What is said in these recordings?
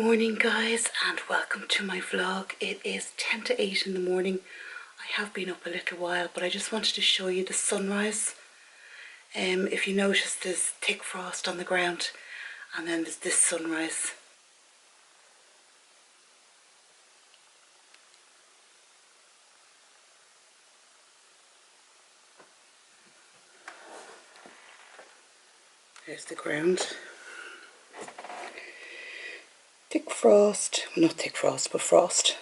morning guys, and welcome to my vlog. It is 10 to 8 in the morning. I have been up a little while, but I just wanted to show you the sunrise. If you notice, there's thick frost on the ground and then there's this sunrise. There's the ground. Thick frost, well, not thick frost, but frost.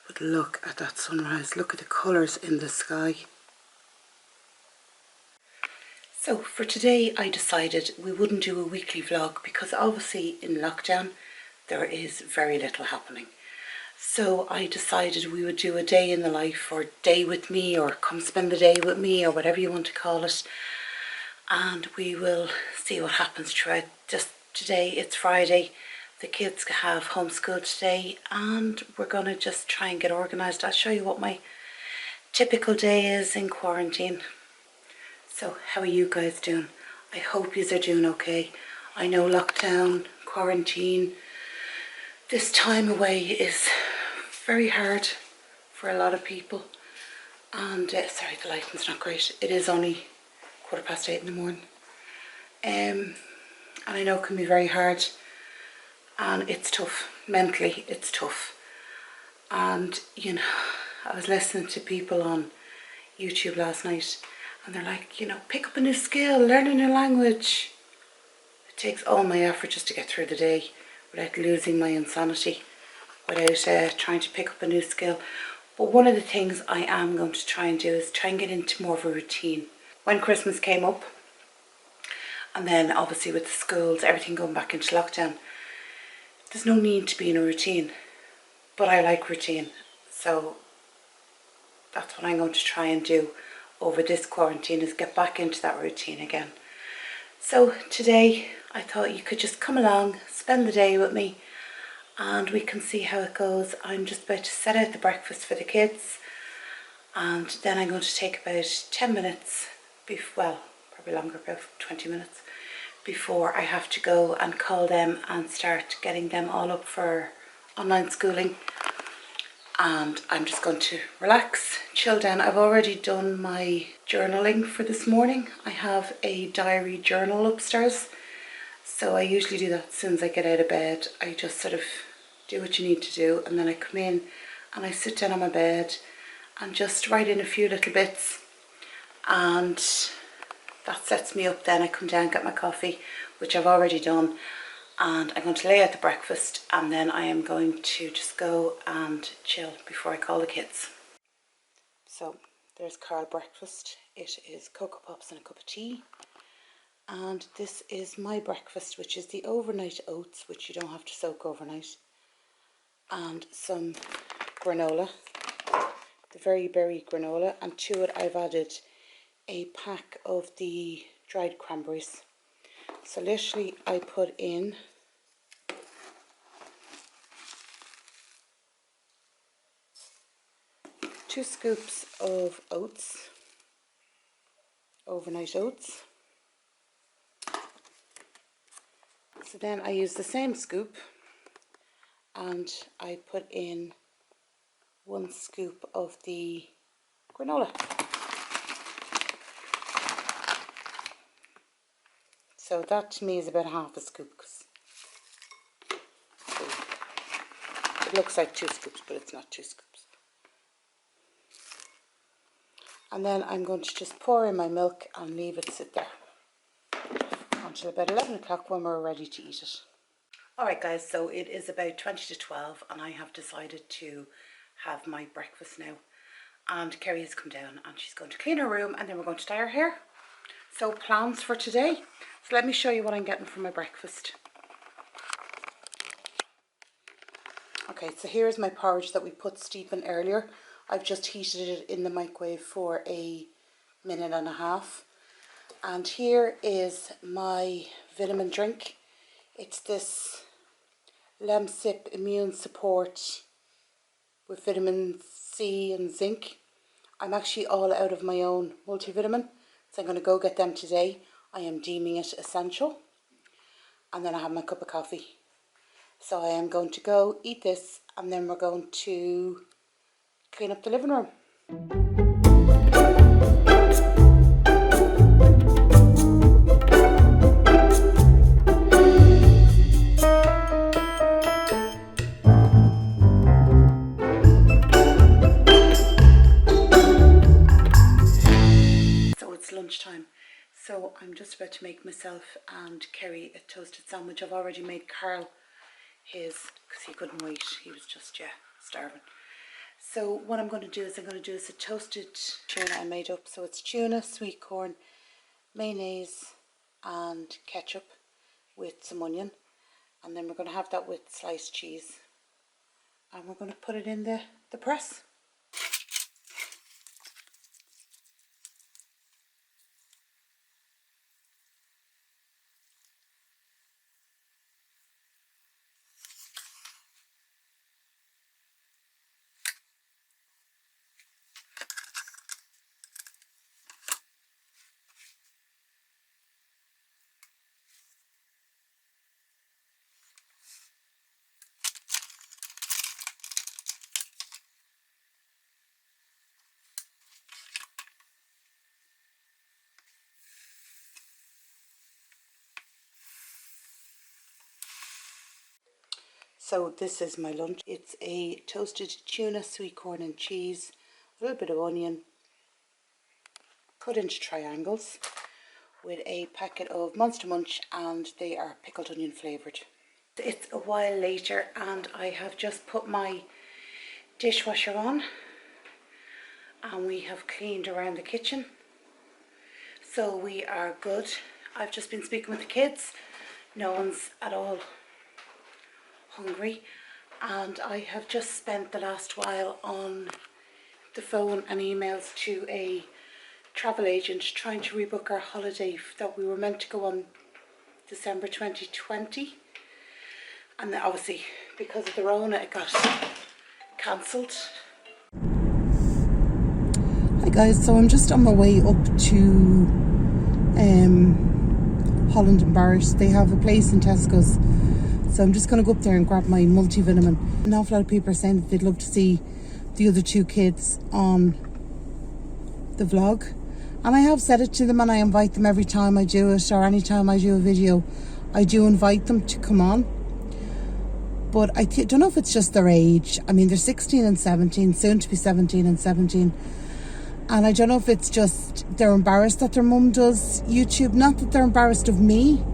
But look at that sunrise, look at the colours in the sky. So for today I decided we wouldn't do a weekly vlog because obviously in lockdown there is very little happening. So I decided we would do a day in the life, or day with me, or come spend the day with me, or whatever you want to call it. And we will see what happens throughout. Just today, it's Friday, the kids have homeschool today, and we're going to just try and get organised. I'll show you what my typical day is in quarantine. So how are you guys doing? I hope you are doing okay. I know lockdown, quarantine, this time away is very hard for a lot of people. And sorry, the lighting's not great. It is only 8:15 in the morning. And I know it can be very hard, and it's tough. Mentally, it's tough. And, you know, I was listening to people on YouTube last night, and they're like, you know, pick up a new skill, learn a new language. It takes all my effort just to get through the day without losing my insanity, without trying to pick up a new skill. But one of the things I am going to try and do is try and get into more of a routine. When Christmas came up, and then obviously with the schools, everything going back into lockdown, there's no need to be in a routine. But I like routine, so that's what I'm going to try and do over this quarantine, is get back into that routine again. So today I thought you could just come along, spend the day with me, and we can see how it goes. I'm just about to set out the breakfast for the kids, and then I'm going to take about 10 minutes, well, probably longer, about 20 minutes, before I have to go and call them and start getting them all up for online schooling. And I'm just going to relax, chill down. I've already done my journaling for this morning. I have a diary journal upstairs, so I usually do that as soon as I get out of bed. I just sort of do what you need to do, and then I come in and I sit down on my bed and just write in a few little bits, and that sets me up. Then I come down, get my coffee, which I've already done, and I'm going to lay out the breakfast, and then I am going to just go and chill before I call the kids. So there's Carl breakfast. It is Cocoa Pops and a cup of tea. And this is my breakfast, which is the overnight oats, which you don't have to soak overnight, and some granola, the very berry granola, and to it I've added a pack of the dried cranberries. So literally I put in 2 scoops of oats, overnight oats. So then I use the same scoop and I put in 1 scoop of the granola. So that to me is about half a scoop, because it looks like 2 scoops, but it's not 2 scoops. And then I'm going to just pour in my milk and leave it sit there until about 11 o'clock when we're ready to eat it. Alright guys, so it is about 20 to 12 and I have decided to have my breakfast now. And Keri has come down and she's going to clean her room, and then we're going to dye her hair. So plans for today. So let me show you what I'm getting for my breakfast. Okay, so here's my porridge that we put steeping earlier. I've just heated it in the microwave for a minute and a half. And here is my vitamin drink. It's this Lemsip Immune Support with vitamin C and zinc. I'm actually all out of my own multivitamin, so I'm going to go get them today. I am deeming it essential. and then I have my cup of coffee. So I am going to go eat this, and then we're going to clean up the living room. So it's lunchtime. So I'm just about to make myself and Keri a toasted sandwich. I've already made Carl his because he couldn't wait. He was just, starving. So what I'm going to do is a toasted tuna I made up. So it's tuna, sweet corn, mayonnaise and ketchup with some onion. And then we're going to have that with sliced cheese. And we're going to put it in the press. So this is my lunch. It's a toasted tuna, sweet corn and cheese, a little bit of onion, cut into triangles, with a packet of Monster Munch, and they are pickled onion flavoured. It's a while later and I have just put my dishwasher on and we have cleaned around the kitchen. So we are good. I've just been speaking with the kids. No one's at all hungry, and I have just spent the last while on the phone and emails to a travel agent trying to rebook our holiday that we were meant to go on December 2020, and then obviously because of the Rona it got cancelled. Hi guys, so I'm just on my way up to Holland and Barrett. They have a place in Tesco's. So I'm just going to go up there and grab my multivitamin. An awful lot of people are saying that they'd love to see the other two kids on the vlog. And I have said it to them, and I invite them every time I do it, or any time I do a video. I do invite them to come on. But I don't know if it's just their age. I mean, they're 16 and 17, soon to be 17 and 17. And I don't know if it's just they're embarrassed that their mum does YouTube. Not that they're embarrassed of me,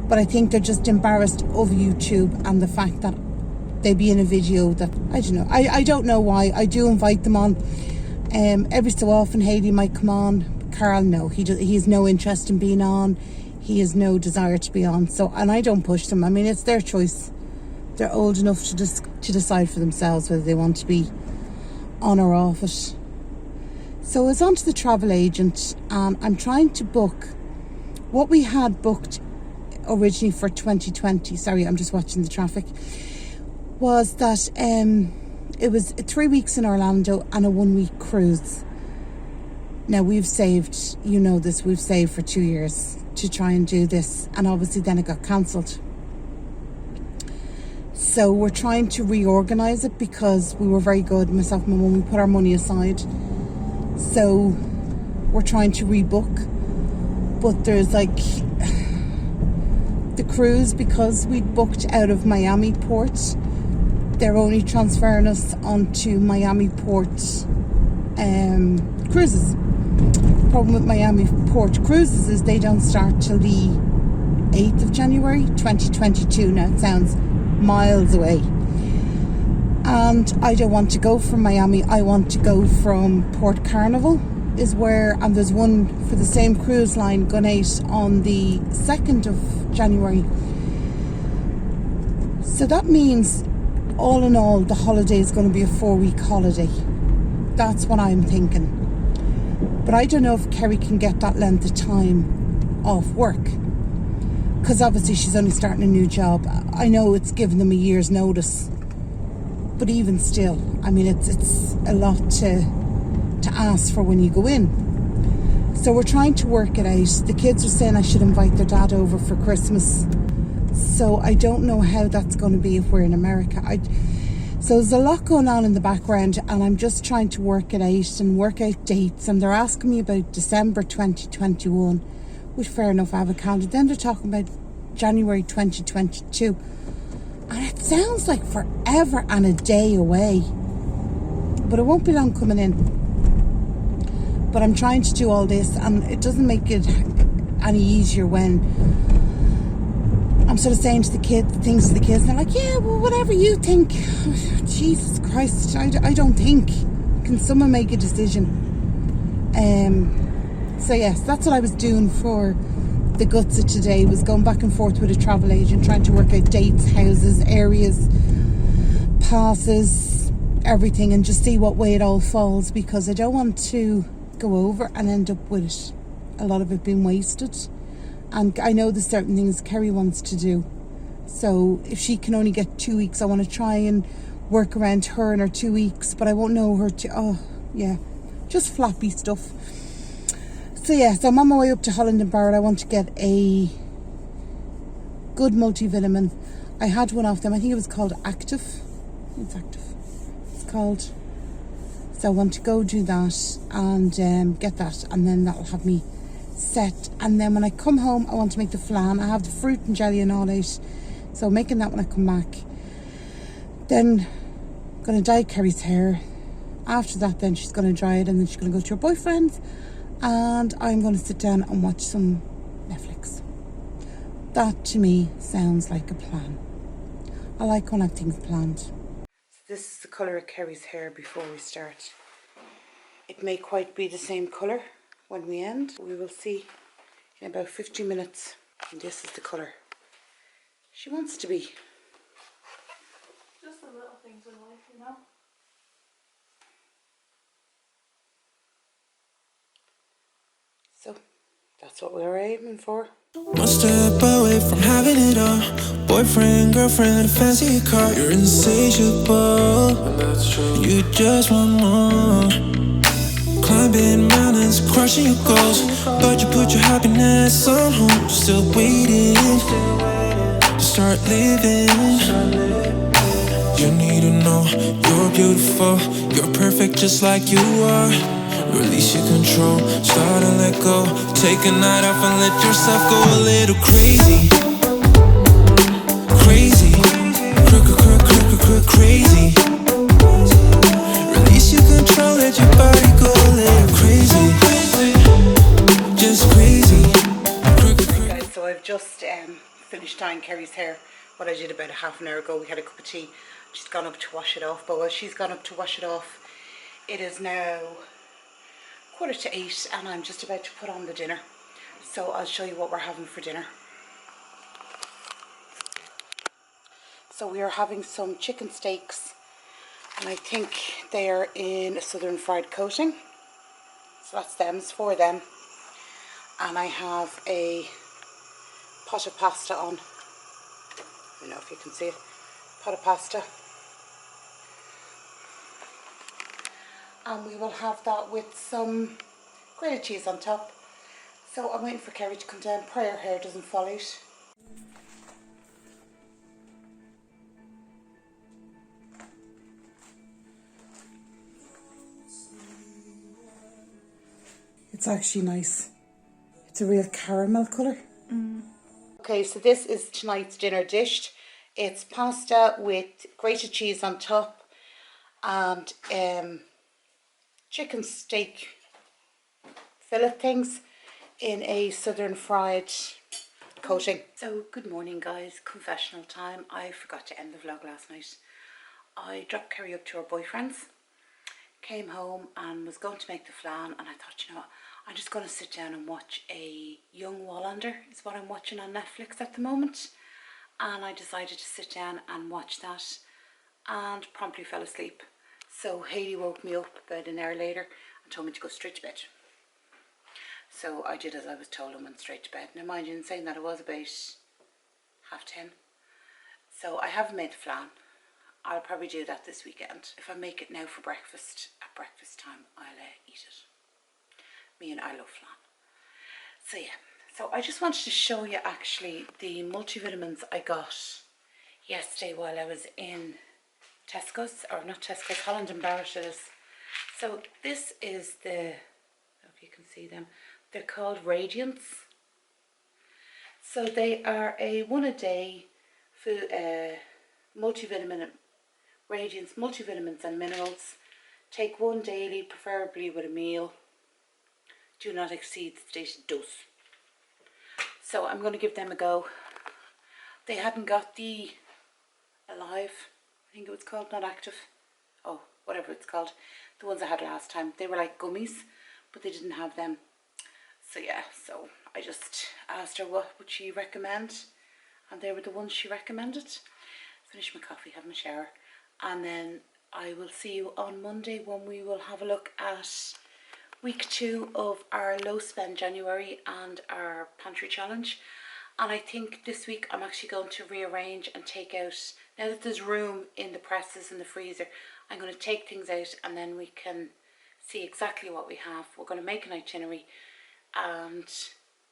but I think they're just embarrassed of YouTube and the fact that they be in a video that, I don't know. I don't know why. I do invite them on. Every so often Hayley might come on. Carl, no. He has no interest in being on. He has no desire to be on. So, and I don't push them. I mean, it's their choice. They're old enough to decide for themselves whether they want to be on or off it. So I was on to the travel agent and I'm trying to book what we had booked originally for 2020, sorry, I'm just watching the traffic, was that it was 3 weeks in Orlando and a 1 week cruise. Now we've saved, you know this, we've saved for 2 years to try and do this, and obviously then it got cancelled. So we're trying to reorganise it because we were very good, myself and my mum, we put our money aside. So we're trying to rebook, but there's like the cruise, because we booked out of Miami Port, they're only transferring us onto Miami Port cruises. The problem with Miami Port cruises is they don't start till the 8th of January 2022. Now it sounds miles away, and I don't want to go from Miami. I want to go from Port Carnival is where, and there's one for the same cruise line going out on the 2nd of January. So that means all in all the holiday is going to be a 4-week holiday. That's what I'm thinking. But I don't know if Keri can get that length of time off work, because obviously she's only starting a new job. I know it's given them a year's notice, but even still, I mean, it's a lot to ask for when you go in. So we're trying to work it out. The kids are saying I should invite their dad over for Christmas. So I don't know how that's going to be if we're in America. So there's a lot going on in the background, and I'm just trying to work it out and work out dates. And they're asking me about December 2021, which fair enough, I have a calendar. Then they're talking about January 2022. And it sounds like forever and a day away. But it won't be long coming in. But I'm trying to do all this, and it doesn't make it any easier when I'm sort of saying to the kids, things to the kids, and they're like, yeah, well, whatever you think. Oh, Jesus Christ, I don't think. Can someone make a decision? So yes, that's what I was doing for the guts of today, was going back and forth with a travel agent, trying to work out dates, houses, areas, passes, everything, and just see what way it all falls, because I don't want to go over and end up with a lot of it being wasted. And I know there's certain things Keri wants to do. So if she can only get 2 weeks, I want to try and work around her in her 2 weeks. But I won't know her to... Oh, yeah. Just floppy stuff. So yeah, so I'm on my way up to Holland and Barrett. I want to get a good multivitamin. I had one off them. I think it was called Active. It's Active. It's called. So I want to go do that and get that. And then that'll have me set. And then when I come home, I want to make the flan. I have the fruit and jelly and all out, so I'm making that when I come back. Then I'm going to dye Keri's hair. After that, then she's going to dry it, and then she's going to go to her boyfriend's, and I'm going to sit down and watch some Netflix. That to me sounds like a plan. I like when I have things planned. So this is the colour of Keri's hair before we start. It may quite be the same colour when we end. We will see in about 50 minutes. And this is the colour she wants to be. Just the little things in life, you know. So that's what we were aiming for. One step away from having it all. Boyfriend, girlfriend, fancy car. You're insatiable, you just want more. Climbing mountains, crushing your goals, but you put your happiness on hold. Still waiting to start living. You need to know you're beautiful, you're perfect just like you are. Release your control, start and let go. Take a night off and let yourself go a little crazy. Crazy, crazy. Release your control, let your body go a little crazy. Just crazy. Guys, so I've just finished dyeing Keri's hair. What I did about a half an hour ago. We had a cup of tea. She's gone up to wash it off. But while she's gone up to wash it off, it is now 7:45, and I'm just about to put on the dinner. So I'll show you what we're having for dinner. So we are having some chicken steaks, and I think they're in a southern fried coating. So that's them, it's for them. And I have a pot of pasta on. I don't know if you can see it. Pot of pasta. And we will have that with some grated cheese on top. So I'm waiting for Keri to come down. Pray her hair doesn't fall out. It's actually nice. It's a real caramel colour. Okay, so this is tonight's dinner dish. It's pasta with grated cheese on top and chicken steak fillet things in a southern fried coating. So good morning guys, confessional time. I forgot to end the vlog last night. I dropped Keri up to her boyfriend's, came home and was going to make the flan, and I thought, you know what, I'm just going to sit down and watch a Young Wallander, is what I'm watching on Netflix at the moment. And I decided to sit down and watch that and promptly fell asleep. So Hayley woke me up about an hour later and told me to go straight to bed. So I did as I was told and went straight to bed. Now mind you, in saying that, it was about 10:30. So I haven't made the flan. I'll probably do that this weekend. If I make it now for breakfast, at breakfast time, I'll eat it. Me and I love flan. So yeah, So I just wanted to show you actually the multivitamins I got yesterday while I was in Tesco's, or not Tesco's, Holland and Barrett it is. So this is the, I don't know if you can see them, they're called Radiance. So they are a 1 a day food, multivitamin, Radiance multivitamins and minerals. Take 1 daily, preferably with a meal. Do not exceed the stated dose. So I'm going to give them a go. They hadn't got the Alive, I think it was called, not Active. Oh, whatever it's called. The ones I had last time. They were like gummies, but they didn't have them. So yeah, so I just asked her what would she recommend, and they were the ones she recommended. Finish my coffee, have my shower, and then I will see you on Monday when we will have a look at week 2 of our low spend January and our pantry challenge. And I think this week I'm actually going to rearrange and take out, now that there's room in the presses and the freezer, I'm going to take things out and then we can see exactly what we have. We're going to make an itinerary and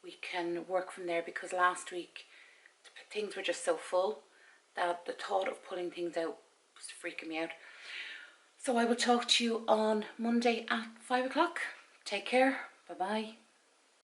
we can work from there, because last week things were just so full that the thought of pulling things out was freaking me out. So I will talk to you on Monday at 5 o'clock. Take care. Bye bye.